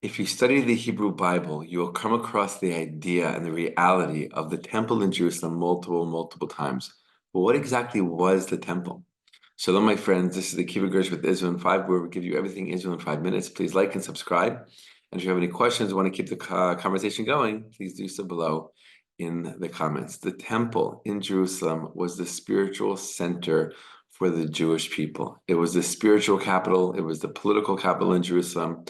If you study the Hebrew Bible, you will come across the idea and the reality of the temple in Jerusalem multiple times. But what exactly was the temple? Shalom, my friends. This is the Akiva Gersh with Israel in 5, where we give you everything Israel in 5 minutes. Please like and subscribe. And if you have any questions, want to keep the conversation going, please do so below in the comments. The temple in Jerusalem was the spiritual center for the Jewish people. It was the spiritual capital. It was the political capital in Jerusalem.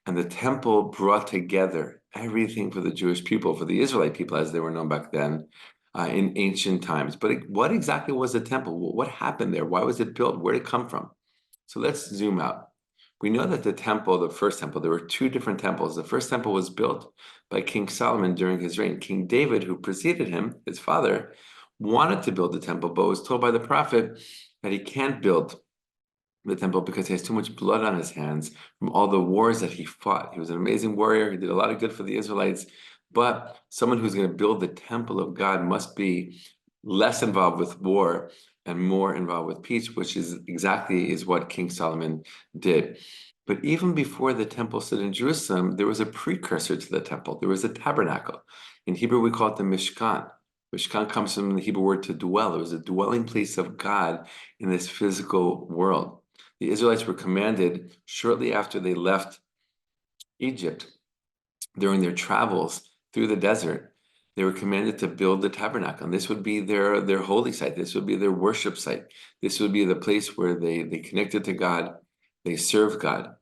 And the temple brought together everything for the Jewish people, for the Israelite people, as they were known back then, in ancient times. But what exactly was the temple? What happened there? Why was it built? Where did it come from? So let's zoom out. We know that the temple, the first temple, there were two different temples. The first temple was built by King Solomon during his reign. King David, who preceded him, his father, wanted to build the temple, but was told by the prophet that he can't build the temple because he has too much blood on his hands from all the wars that he fought. He was an amazing warrior. He did a lot of good for the Israelites, but someone who's going to build the temple of God must be less involved with war and more involved with peace, which is what King Solomon did. But even before the temple stood in Jerusalem, there was a precursor to the temple. There was a tabernacle. In Hebrew, we call it the Mishkan. Mishkan comes from the Hebrew word to dwell. It was a dwelling place of God in this physical world. The Israelites were commanded shortly after they left Egypt, during their travels through the desert, they were commanded to build the tabernacle. And this would be their holy site. This would be their worship site. This would be the place where they connected to God, they served God.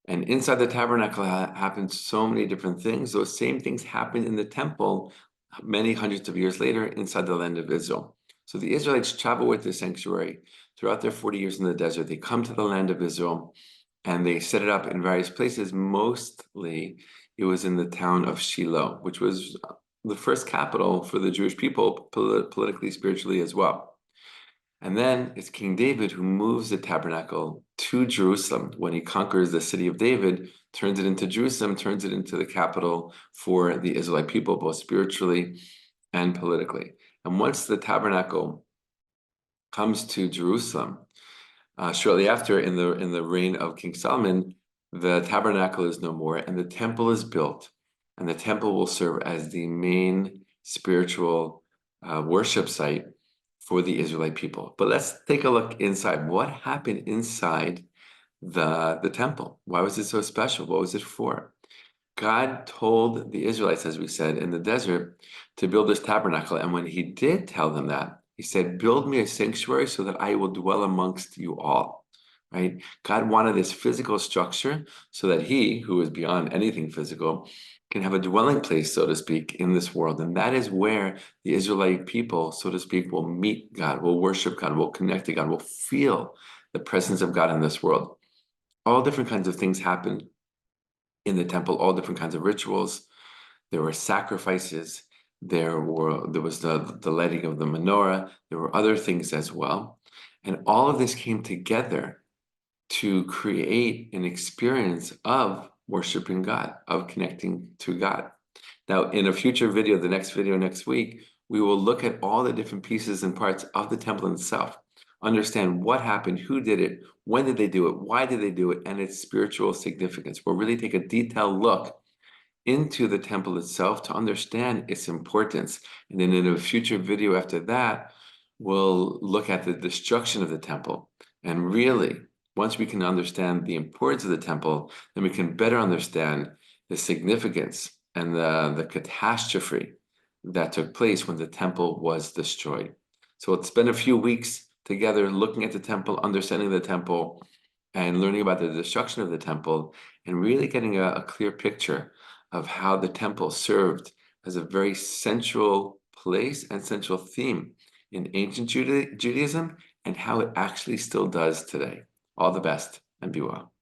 And inside the tabernacle happened so many different things. Those same things happened in the temple many hundreds of years later inside the land of Israel. So the Israelites travel with the sanctuary throughout their 40 years in the desert. They come to the land of Israel and they set it up in various places. Mostly it was in the town of Shiloh, which was the first capital for the Jewish people, politically, spiritually as well. And then it's King David who moves the tabernacle to Jerusalem. When he conquers the city of David, turns it into Jerusalem, turns it into the capital for the Israelite people, both spiritually and politically. And once the tabernacle comes to Jerusalem, shortly after, in the reign of King Solomon, the tabernacle is no more, and the temple is built, and the temple will serve as the main spiritual worship site for the Israelite people. But let's take a look inside. What happened inside the temple? Why was it so special? What was it for? God told the Israelites, as we said, in the desert, to build this tabernacle. And when he did tell them that, he said, build me a sanctuary so that I will dwell amongst you all, right? God wanted this physical structure so that he, who is beyond anything physical, can have a dwelling place, so to speak, in this world. And that is where the Israelite people, so to speak, will meet God, will worship God, will connect to God, will feel the presence of God in this world. All different kinds of things happen in the temple, all different kinds of rituals. There were sacrifices. There was the lighting of the menorah. There were other things as well. And all of this came together to create an experience of worshiping God, of connecting to God. Now, in a future video, the next video next week, we will look at all the different pieces and parts of the temple itself, understand what happened, who did it, when did they do it, why did they do it, and its spiritual significance. We'll really take a detailed look into the temple itself to understand its importance. And then in a future video after that, we'll look at the destruction of the temple. And really, once we can understand the importance of the temple, then we can better understand the significance and the catastrophe that took place when the temple was destroyed. So let's spend a few weeks together looking at the temple, understanding the temple, and learning about the destruction of the temple, and really getting a clear picture of how the temple served as a very central place and central theme in ancient Judaism, and how it actually still does today. All the best, and be well.